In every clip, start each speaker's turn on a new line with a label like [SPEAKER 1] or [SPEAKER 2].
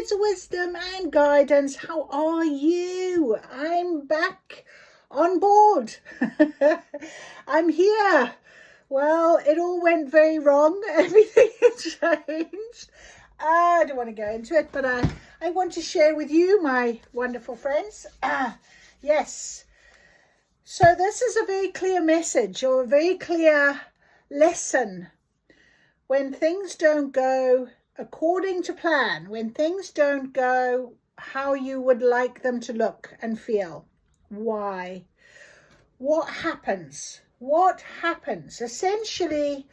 [SPEAKER 1] words of wisdom and guidance. How are you? I'm back on board. I'm here. Well, it all went very wrong. Everything had changed. I don't want to go into it, but I want to share with you, my wonderful friends. Yes. So this is a very clear message, or a very clear lesson. When things don't go according to plan, when things don't go how you would like them to look and feel, why? What happens? What happens? Essentially,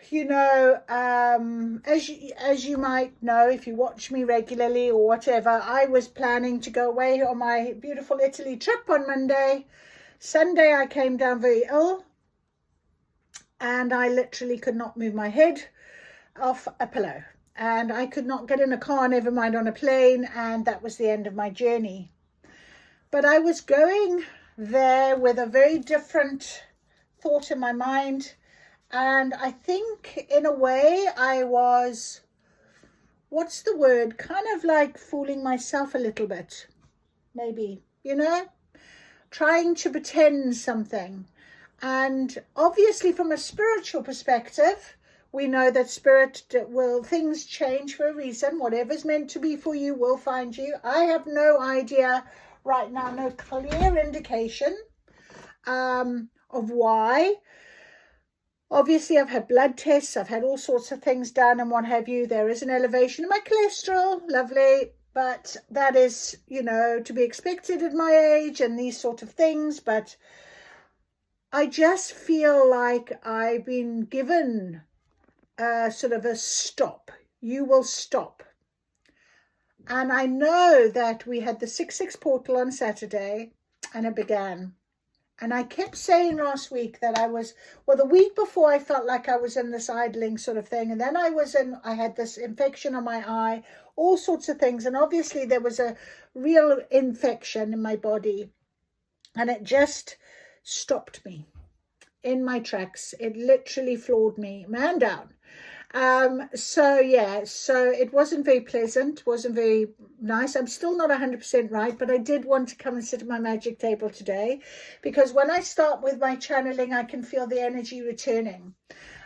[SPEAKER 1] you know, as you might know, if you watch me regularly or whatever, I was planning to go away on my beautiful Italy trip on Monday. Sunday, I came down very ill, and I literally could not move my head off a pillow, and I could not get in a car, never mind on a plane, and that was the end of my journey. But I was going there with a very different thought in my mind, and I think in a way I was, what's the word, kind of like fooling myself a little bit, maybe, you know, trying to pretend something. And obviously from a spiritual perspective, we know that things change for a reason. Whatever's meant to be for you will find you. I have no idea right now, no clear indication of why. Obviously, I've had blood tests, I've had all sorts of things done and what have you. There is an elevation in my cholesterol, lovely, but that is, you know, to be expected at my age and these sort of things. But I just feel like I've been given sort of a stop. You will stop. And I know that we had the 6/6 portal on Saturday and it began. And I kept saying last week that the week before I felt like I was in this idling sort of thing. And then I had this infection on my eye, all sorts of things. And obviously there was a real infection in my body. And it just stopped me in my tracks. It literally floored me, man down. So it wasn't very pleasant, wasn't very nice. I'm still not 100% right, but I did want to come and sit at my magic table today, because when I start with my channeling, I can feel the energy returning.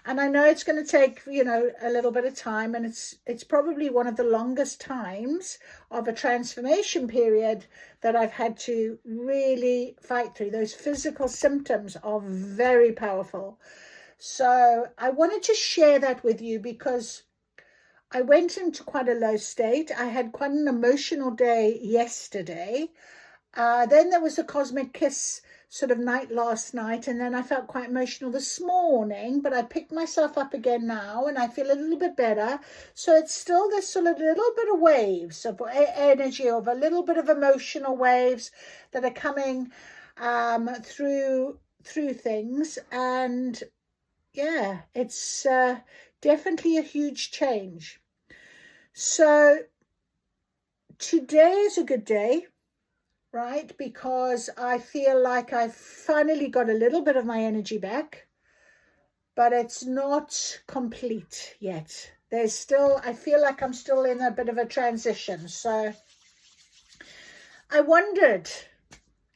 [SPEAKER 1] And I know it's going to take, you know, a little bit of time, and it's probably one of the longest times of a transformation period that I've had to really fight through. Those physical symptoms are very powerful. So I wanted to share that with you because I went into quite a low state. I had quite an emotional day yesterday. Then there was a cosmic kiss sort of night last night, and then I felt quite emotional this morning, but I picked myself up again now and I feel a little bit better. So it's still this sort of little bit of waves of energy, of a little bit of emotional waves that are coming through things. And yeah, it's definitely a huge change. So today is a good day, right? Because I feel like I've finally got a little bit of my energy back, but it's not complete yet. I feel like I'm still in a bit of a transition. So I wondered,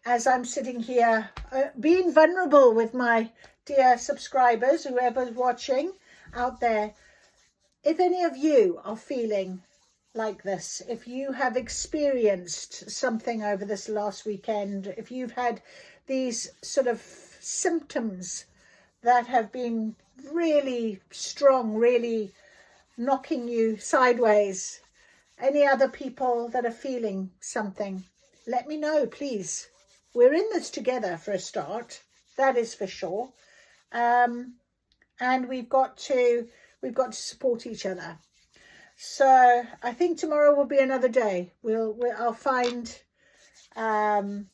[SPEAKER 1] as I'm sitting here, being vulnerable with my dear subscribers, whoever's watching out there, if any of you are feeling like this, if you have experienced something over this last weekend, if you've had these sort of symptoms that have been really strong, really knocking you sideways, any other people that are feeling something, let me know, please. We're in this together for a start, that is for sure. And we've got to support each other. So I think tomorrow will be another day. I'll find the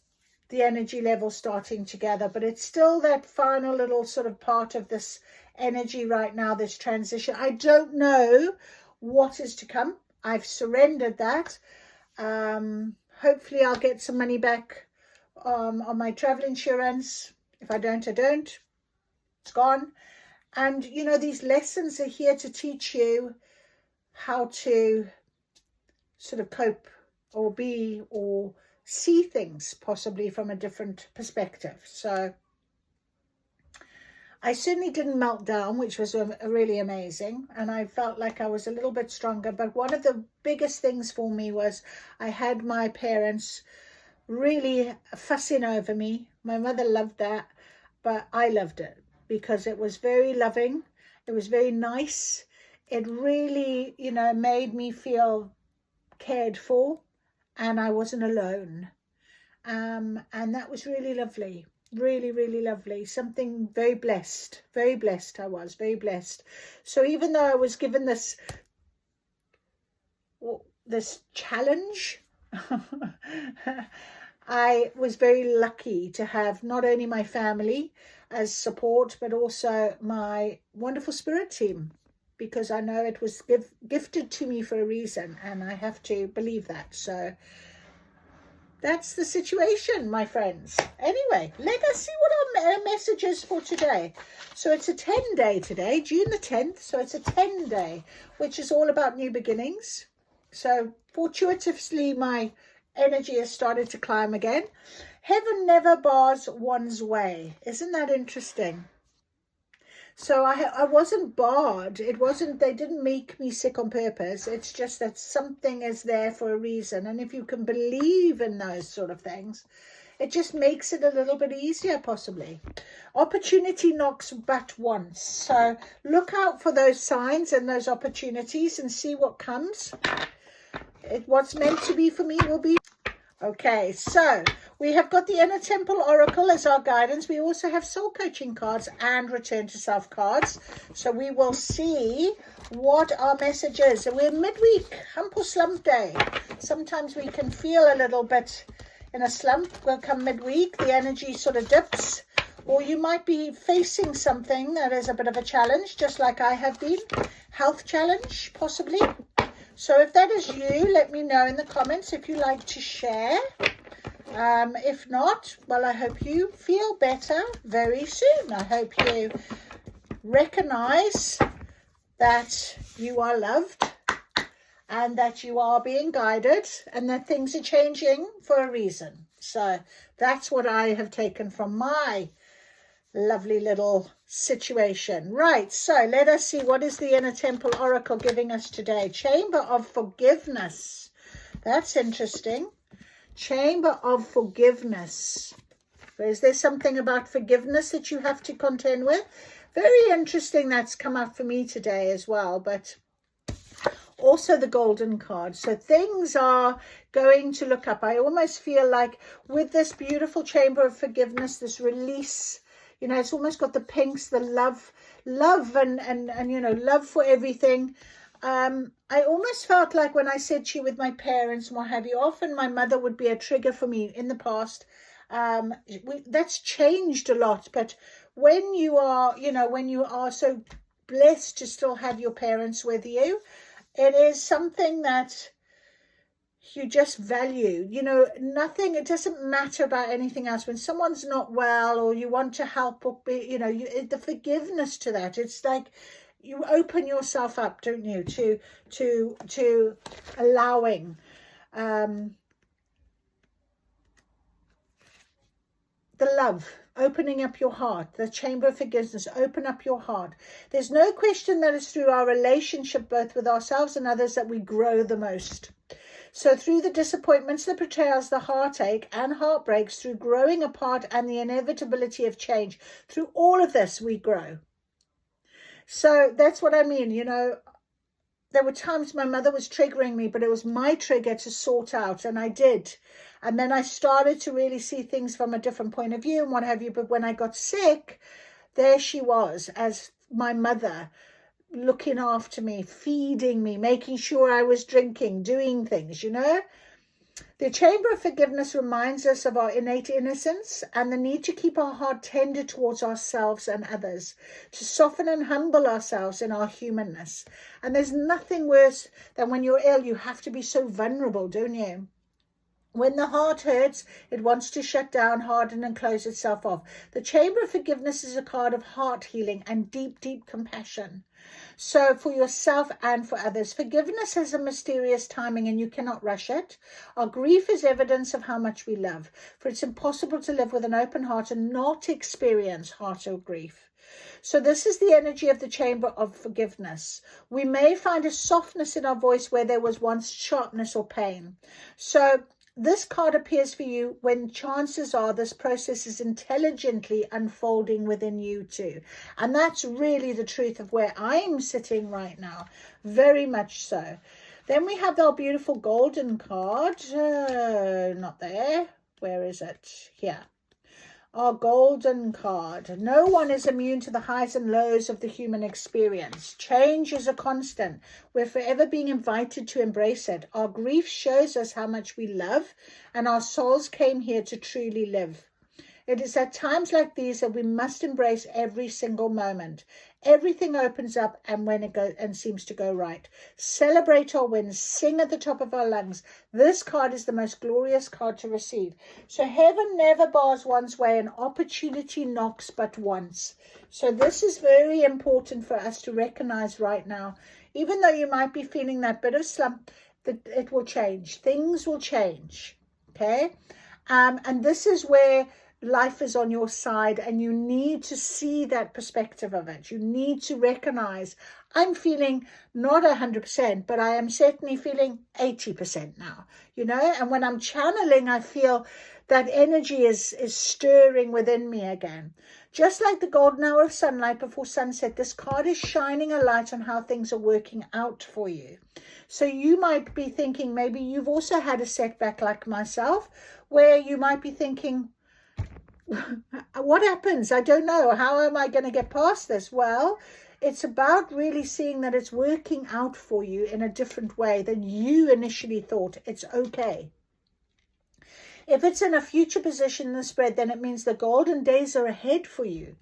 [SPEAKER 1] energy level starting to gather, but it's still that final little sort of part of this energy right now, this transition. I don't know what is to come. I've surrendered that. Hopefully I'll get some money back on my travel insurance. If I don't, I don't. It's gone. And you know, these lessons are here to teach you how to sort of cope or be or see things possibly from a different perspective. So I certainly didn't melt down, which was really amazing. And I felt like I was a little bit stronger. But one of the biggest things for me was I had my parents really fussing over me. My mother loved that, but I loved it because it was very loving. It was very nice. It really, you know, made me feel cared for, and I wasn't alone. And that was really lovely. Really, really lovely. Something very blessed. Very blessed I was. Very blessed. So even though I was given this challenge, I was very lucky to have not only my family as support, but also my wonderful spirit team, because I know it was gifted to me for a reason, and I have to believe that. So that's the situation, my friends. Anyway, let us see what our message is for today. So it's a 10-day today, June the 10th. So it's a 10-day, which is all about new beginnings. So fortuitously, my energy has started to climb again. Heaven never bars one's way. Isn't that interesting? So I wasn't barred. It wasn't, they didn't make me sick on purpose. It's just that something is there for a reason. And if you can believe in those sort of things, it just makes it a little bit easier, possibly. Opportunity knocks but once. So look out for those signs and those opportunities and see what comes. What's meant to be for me will be. Okay, so we have got the Inner Temple Oracle as our guidance. We also have soul coaching cards and return to self cards. So we will see what our message is. We're midweek, hump or slump day. Sometimes we can feel a little bit in a slump. We'll come midweek, the energy sort of dips. Or you might be facing something that is a bit of a challenge, just like I have been. Health challenge, possibly. So if that is you, let me know in the comments if you like to share. If not, well, I hope you feel better very soon. I hope you recognize that you are loved and that you are being guided and that things are changing for a reason. So that's what I have taken from my lovely little situation. Right, so let us see, what is the Inner Temple Oracle giving us today? Chamber of Forgiveness. That's interesting. Chamber of Forgiveness. Is there something about forgiveness that you have to contend with? Very interesting. That's come up for me today as well, but also the Golden card. So things are going to look up. I almost feel like with this beautiful Chamber of Forgiveness, this release, you know, it's almost got the pinks, the love and you know, love for everything. I almost felt like when I said to you with my parents and what have you, often my mother would be a trigger for me in the past. That's changed a lot. But when you are, you know, when you are so blessed to still have your parents with you, it is something that you just value, you know, nothing, it doesn't matter about anything else. When someone's not well or you want to help or be, you know, the forgiveness to that, it's like you open yourself up, don't you, to allowing the love, opening up your heart. The Chamber of Forgiveness, open up your heart. There's no question that it's through our relationship both with ourselves and others that we grow the most. So through the disappointments, the betrayals, the heartache and heartbreaks, through growing apart and the inevitability of change, through all of this we grow. So that's what I mean. You know, there were times my mother was triggering me, but it was my trigger to sort out, and I did. And then I started to really see things from a different point of view and what have you. But when I got sick, there she was as my mother, looking after me, feeding me, making sure I was drinking, doing things, you know. The Chamber of Forgiveness reminds us of our innate innocence and the need to keep our heart tender towards ourselves and others, to soften and humble ourselves in our humanness. And there's nothing worse than when you're ill, you have to be so vulnerable, don't you? When the heart hurts, it wants to shut down, harden, and close itself off. The Chamber of Forgiveness is a card of heart healing and deep, deep compassion. So for yourself and for others, forgiveness has a mysterious timing and you cannot rush it. Our grief is evidence of how much we love, for it's impossible to live with an open heart and not experience heart or grief. So this is the energy of the Chamber of Forgiveness. We may find a softness in our voice where there was once sharpness or pain. So this card appears for you when chances are this process is intelligently unfolding within you too. And that's really the truth of where I'm sitting right now. Very much so. Then we have our beautiful golden card. Not there. Where is it? Here. Our golden card. No one is immune to the highs and lows of the human experience. Change is a constant. We're forever being invited to embrace it. Our grief shows us how much we love, and our souls came here to truly live. It is at times like these that we must embrace every single moment. Everything opens up and when it goes and seems to go right. Celebrate our wins, sing at the top of our lungs. This card is the most glorious card to receive. So heaven never bars one's way, and opportunity knocks but once. So this is very important for us to recognize right now. Even though you might be feeling that bit of slump, that it will change. Things will change. Okay? And this is where life is on your side, and you need to see that perspective of it. You need to recognize, I'm feeling not 100%, but I am certainly feeling 80% now, you know, and when I'm channeling, I feel that energy is stirring within me again. Just like the golden hour of sunlight before sunset, this card is shining a light on how things are working out for you. So you might be thinking, maybe you've also had a setback like myself, where you might be thinking, what happens? I don't know. How am I going to get past this? Well, it's about really seeing that it's working out for you in a different way than you initially thought. It's okay. If it's in a future position in the spread, then it means the golden days are ahead for you.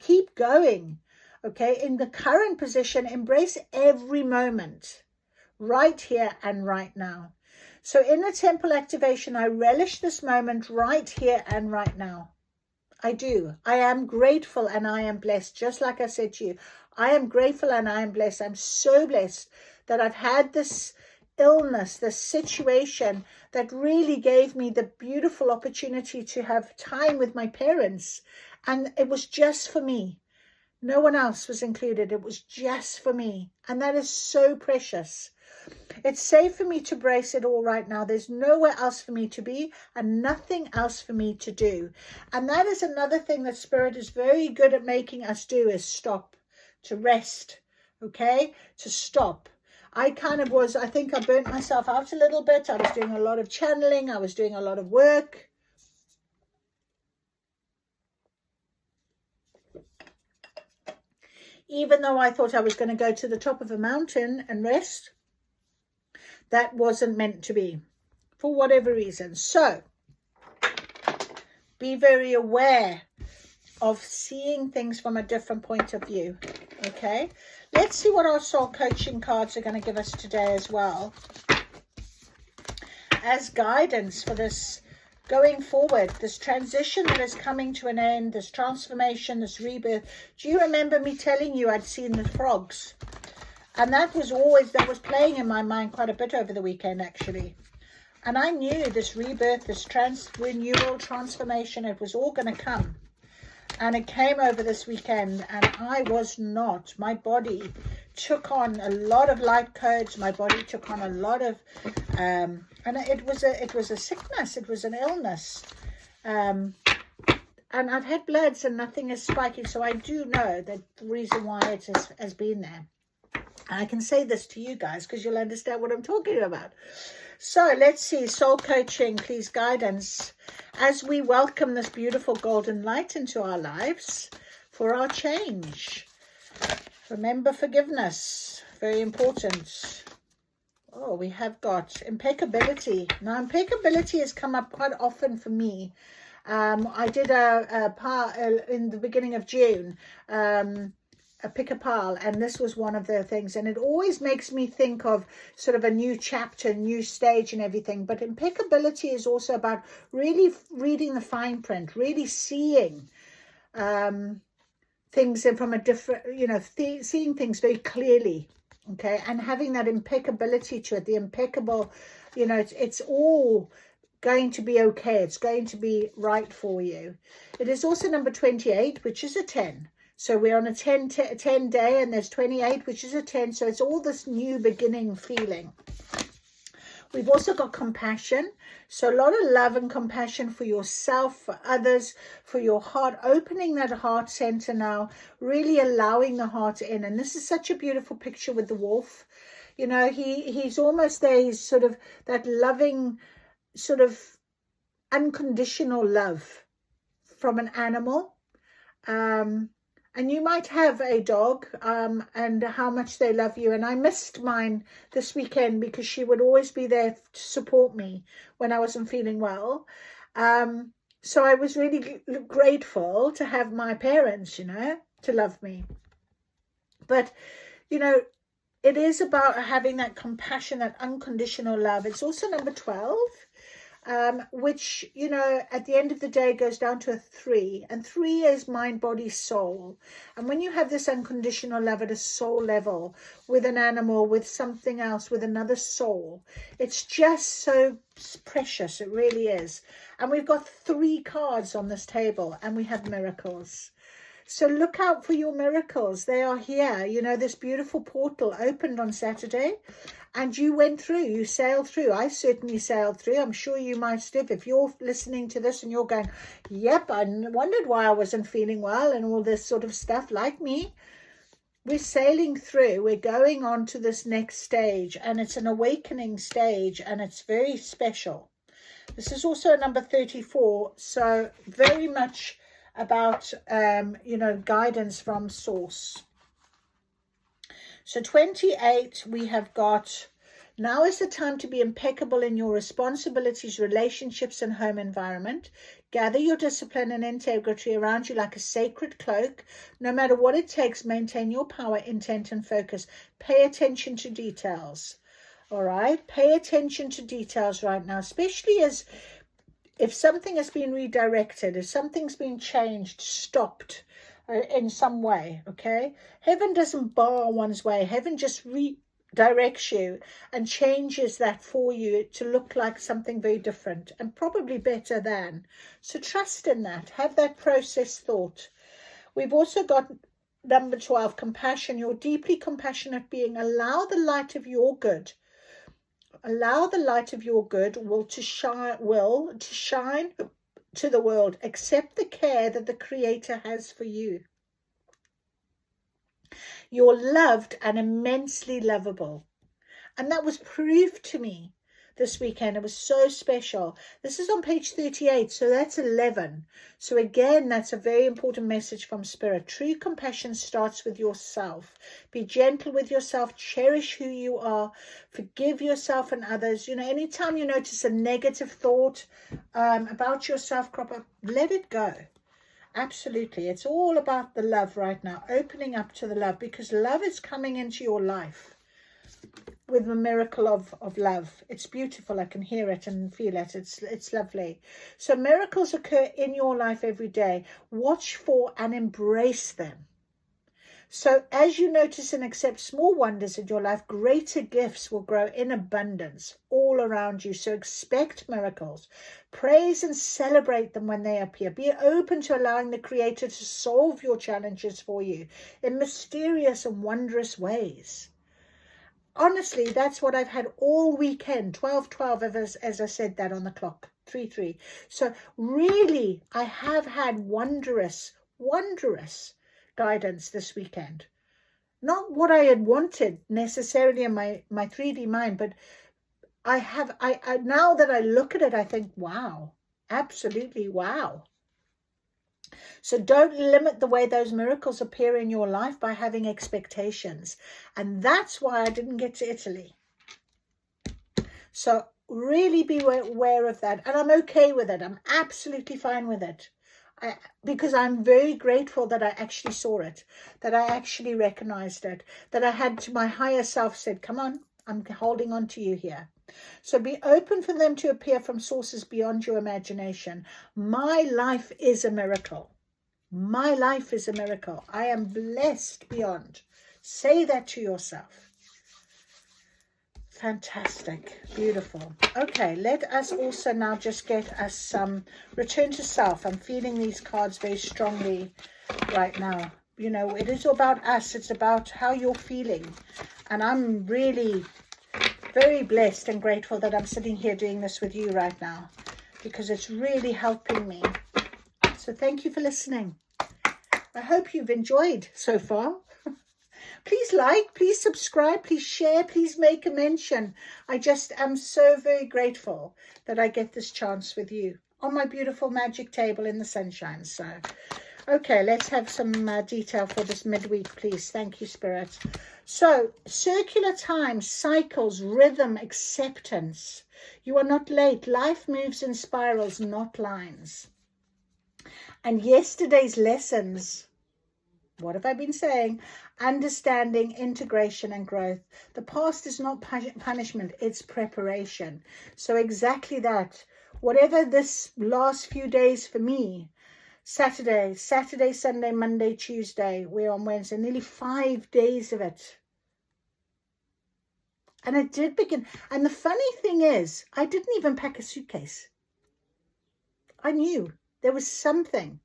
[SPEAKER 1] Keep going. Okay. In the current position, embrace every moment right here and right now. So in the temple activation, I relish this moment right here and right now. I do. I am grateful and I am blessed. Just like I said to you, I am grateful and I am blessed. I'm so blessed that I've had this illness, this situation that really gave me the beautiful opportunity to have time with my parents. And it was just for me. No one else was included. It was just for me. And that is so precious. It's safe for me to brace it all right now. There's nowhere else for me to be and nothing else for me to do. And that is another thing that Spirit is very good at making us do, is stop, to rest, okay, to stop. I think I burnt myself out a little bit. I was doing a lot of channeling. I was doing a lot of work. Even though I thought I was going to go to the top of a mountain and rest, that wasn't meant to be, for whatever reason. So be very aware of seeing things from a different point of view. Okay, let's see what our soul coaching cards are going to give us today as well, as guidance for this going forward, this transition that is coming to an end, this transformation, this rebirth. Do you remember me telling you I'd seen the frogs? And that was playing in my mind quite a bit over the weekend, actually. And I knew this rebirth, this renewal, transformation, it was all going to come. And it came over this weekend, and I was not. My body took on a lot of light codes. My body took on a lot of, and it was a sickness. It was an illness. And I've had bloods and nothing is spiking. So I do know that the reason why it has been there. And I can say this to you guys because you'll understand what I'm talking about. So let's see, soul coaching, please, guidance, as we welcome this beautiful golden light into our lives for our change. Remember forgiveness, very important. Oh, we have got impeccability. Now, impeccability has come up quite often for me. I did in the beginning of June, a pick a pile, and this was one of the things, and it always makes me think of sort of a new chapter, new stage and everything. But impeccability is also about really reading the fine print, really seeing things from a different, seeing things very clearly, okay, and having that impeccability to it, the impeccable, it's all going to be okay. It's going to be right for you. It is also number 28, which is a 10. So we're on a 10 day, and there's 28, which is a 10. So it's all this new beginning feeling. We've also got compassion. So a lot of love and compassion for yourself, for others, for your heart, opening that heart center now, really allowing the heart in. And this is such a beautiful picture with the wolf. He's almost there. He's sort of that loving, sort of unconditional love from an animal. And you might have a dog, and how much they love you. And I missed mine this weekend because she would always be there to support me when I wasn't feeling well. So I was really grateful to have my parents, to love me. But, it is about having that compassion, that unconditional love. It's also number 12. Which, at the end of the day goes down to a 3. And 3 is mind, body, soul. And when you have this unconditional love at a soul level with an animal, with something else, with another soul, it's just so precious. It really is. And we've got 3 cards on this table, and we have miracles. So look out for your miracles. They are here. This beautiful portal opened on Saturday. And you went through, you sailed through. I certainly sailed through. I'm sure you might have. If you're listening to this and you're going, yep, I wondered why I wasn't feeling well and all this sort of stuff, like me. We're sailing through. We're going on to this next stage, and it's an awakening stage, and it's very special. This is also number 34. So very much about, guidance from source. So 28, we have got, now is the time to be impeccable in your responsibilities, relationships, and home environment. Gather your discipline and integrity around you like a sacred cloak. No matter what it takes, maintain your power, intent, and focus. Pay attention to details. All right? Pay attention to details right now, especially as if something has been redirected, if something's been changed, stopped, in some way, okay? Heaven doesn't bar one's way. Heaven just redirects you and changes that for you to look like something very different and probably better than. So trust in that. Have that process thought. We've also got number 12, compassion. Your deeply compassionate being. Allow the light of your good. Allow the light of your good will to shine to the world. Accept the care that the Creator has for you. You're loved and immensely lovable. And that was proved to me this weekend. It was so special. This is on page 38, so that's 11. So again, that's a very important message from Spirit. True compassion starts with yourself. Be gentle with yourself. Cherish who you are. Forgive yourself and others. Anytime you notice a negative thought about yourself crop up, let it go. Absolutely. It's all about the love right now. Opening up to the love, because love is coming into your life. With the miracle of love. It's beautiful. I can hear it and feel it. It's lovely. So miracles occur in your life every day. Watch for and embrace them. So as you notice and accept small wonders in your life, greater gifts will grow in abundance all around you. So expect miracles. Praise and celebrate them when they appear. Be open to allowing the Creator to solve your challenges for you in mysterious and wondrous ways. Honestly, that's what I've had all weekend, 12-12, as I said that on the clock, 3-3. So really, I have had wondrous guidance this weekend. Not what I had wanted necessarily in my 3D mind, but I now that I look at it, I think, wow, absolutely wow. So don't limit the way those miracles appear in your life by having expectations. And that's why I didn't get to Italy. So really be aware of that. And I'm okay with it. I'm absolutely fine with it. Because I'm very grateful that I actually saw it, that I actually recognized it, that I had to my higher self said, come on, I'm holding on to you here. So be open for them to appear from sources beyond your imagination. My life is a miracle. My life is a miracle. I am blessed beyond. Say that to yourself. Fantastic. Beautiful. Okay, let us also now just get us some return to self. I'm feeling these cards very strongly right now. You know, it is about us. It's about how you're feeling. And I'm really very blessed and grateful that I'm sitting here doing this with you right now, because it's really helping me. So thank you for listening. I hope you've enjoyed so far. Please like, please subscribe, please share, please make a mention. I just am so very grateful that I get this chance with you on my beautiful magic table in the sunshine. So, okay, let's have some detail for this midweek, please. Thank you, Spirit. So, circular time, cycles, rhythm, acceptance. You are not late. Life moves in spirals, not lines. And yesterday's lessons, what have I been saying? Understanding, integration, and growth. The past is not punishment, it's preparation. So exactly that. Whatever this last few days for me, Saturday, Sunday, Monday, Tuesday, we're on Wednesday, nearly 5 days of it. And it did begin. And the funny thing is, I didn't even pack a suitcase. I knew there was something.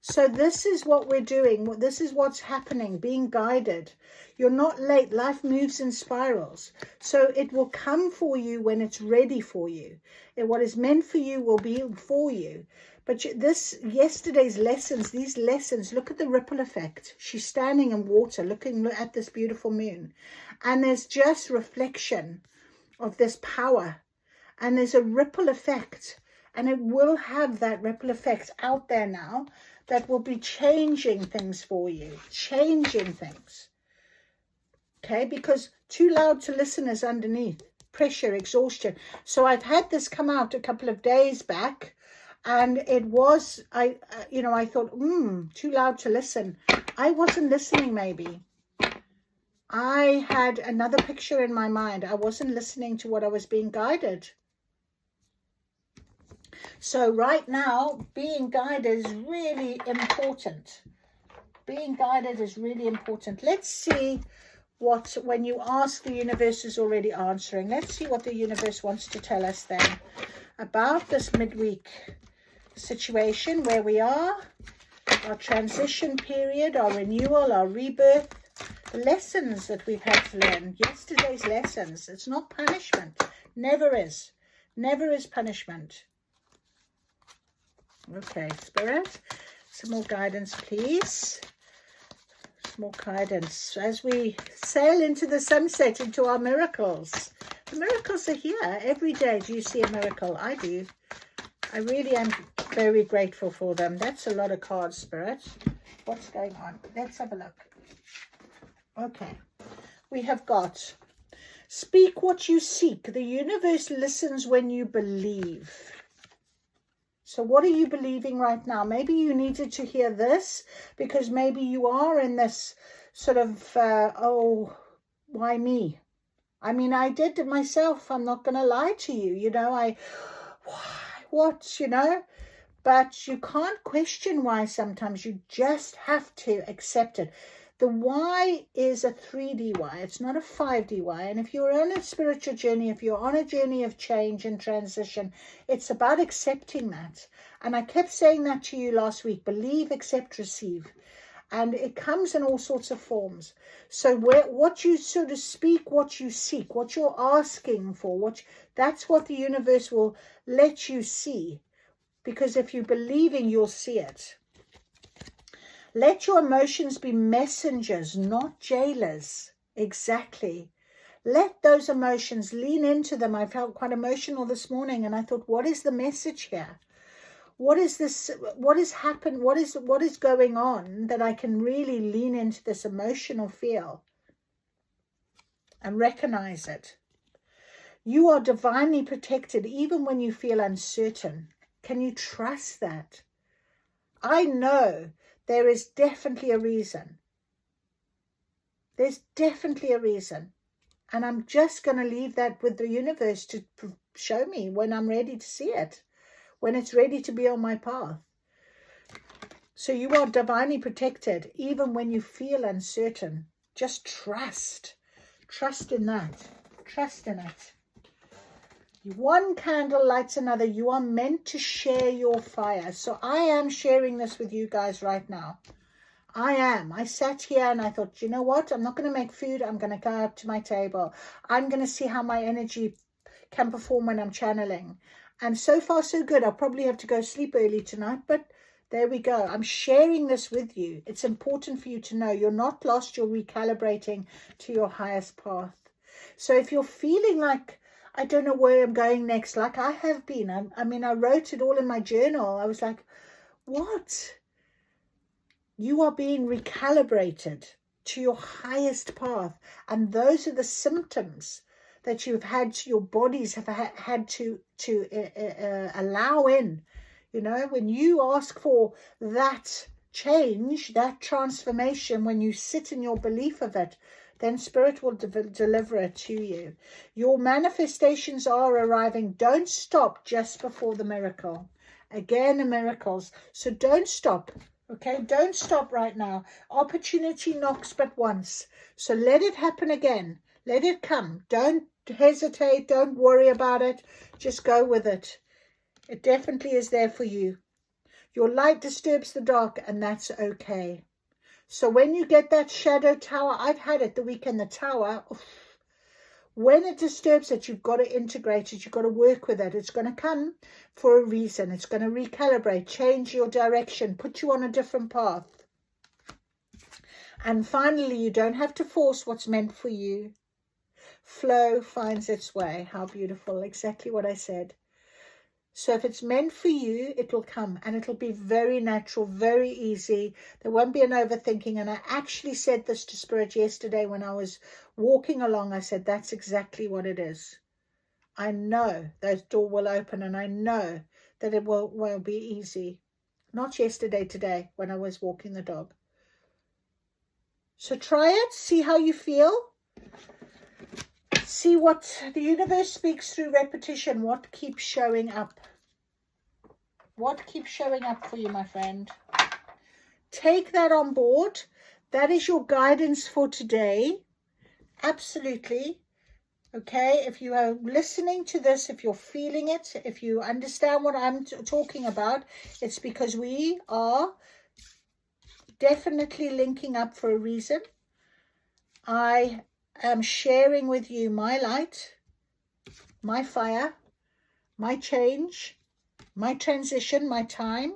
[SPEAKER 1] So this is what we're doing. This is what's happening, being guided. You're not late. Life moves in spirals. So it will come for you when it's ready for you. And what is meant for you will be for you. But yesterday's lessons, these lessons, look at the ripple effect. She's standing in water looking at this beautiful moon. And there's just reflection of this power. And there's a ripple effect. And it will have that ripple effect out there now, that will be changing things for you, changing things. Okay, because too loud to listen is underneath. Pressure, exhaustion. So I've had this come out a couple of days back, and it was, I thought, too loud to listen. I wasn't listening maybe. I had another picture in my mind. I wasn't listening to what I was being guided. So right now, being guided is really important. Being guided is really important. Let's see what, when you ask, the universe is already answering. Let's see what the universe wants to tell us then about this midweek situation, where we are, our transition period, our renewal, our rebirth, the lessons that we've had to learn, yesterday's lessons. It's not punishment. Never is. Never is punishment. Okay, Spirit, some more guidance, please. Some more guidance as we sail into the sunset, into our miracles. The miracles are here every day. Do you see a miracle? I do. I really am very grateful for them. That's a lot of cards, Spirit. What's going on? Let's have a look. Okay, we have got, speak what you seek. The universe listens when you believe. So what are you believing right now? Maybe you needed to hear this, because maybe you are in this sort of, oh, why me? I mean, I did it myself. I'm not going to lie to you. You know, why, what, you know? But you can't question why sometimes. You just have to accept it. The why is a 3D why. It's not a 5D why. And if you're on a spiritual journey, if you're on a journey of change and transition, it's about accepting that. And I kept saying that to you last week. Believe, accept, receive. And it comes in all sorts of forms. So what you sort of speak, what you seek, what you're asking for, that's what the universe will let you see. Because if you're believing, you'll see it. Let your emotions be messengers, not jailers. Exactly. Let those emotions, lean into them. I felt quite emotional this morning, and I thought, what is the message here? What is this? What has happened? What is going on that I can really lean into this emotional feel and recognize it? You are divinely protected even when you feel uncertain. Can you trust that? I know there is definitely a reason. There's definitely a reason. And I'm just going to leave that with the universe to show me when I'm ready to see it, when it's ready to be on my path. So you are divinely protected, even when you feel uncertain. Just trust. Trust in that. Trust in it. One candle lights another. You are meant to share your fire. So I am sharing this with you guys right now. I am. I sat here and I thought, you know what? I'm not going to make food. I'm going to go up to my table. I'm going to see how my energy can perform when I'm channeling. And so far, so good. I'll probably have to go sleep early tonight, but there we go. I'm sharing this with you. It's important for you to know you're not lost. You're recalibrating to your highest path. So if you're feeling like, I don't know where I'm going next, like I have been, I mean, I wrote it all in my journal. I was like, what? You are being recalibrated to your highest path. And those are the symptoms that you've had, your bodies have had to allow in. You know, when you ask for that change, that transformation, when you sit in your belief of it, then Spirit will deliver it to you. Your manifestations are arriving. Don't stop just before the miracle. Again, miracles. So don't stop. Okay, don't stop right now. Opportunity knocks but once. So let it happen again. Let it come. Don't hesitate. Don't worry about it. Just go with it. It definitely is there for you. Your light disturbs the dark, and that's okay. So when you get that shadow tower, I've had it the weekend, the tower, when it disturbs it, you've got to integrate it. You've got to work with it. It's going to come for a reason. It's going to recalibrate, change your direction, put you on a different path. And finally, you don't have to force what's meant for you. Flow finds its way. How beautiful. Exactly what I said. So if it's meant for you, it will come, and it'll be very natural, very easy. There won't be an overthinking. And I actually said this to Spirit yesterday when I was walking along. I said, that's exactly what it is. I know that door will open, and I know that it will be easy. Not yesterday, today, when I was walking the dog. So try it, see how you feel. See what the universe speaks through repetition. What keeps showing up? What keeps showing up for you, my friend? Take that on board. That is your guidance for today. Absolutely. Okay, if you are listening to this, if you're feeling it, if you understand what I'm talking about, it's because we are definitely linking up for a reason. I am sharing with you my light, my fire, my change, my transition, my time.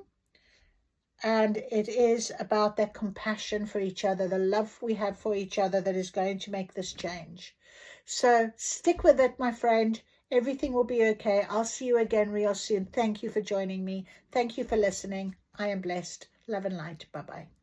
[SPEAKER 1] And it is about that compassion for each other, the love we have for each other that is going to make this change. So stick with it, my friend. Everything will be okay. I'll see you again real soon. Thank you for joining me. Thank you for listening. I am blessed. Love and light. Bye-bye.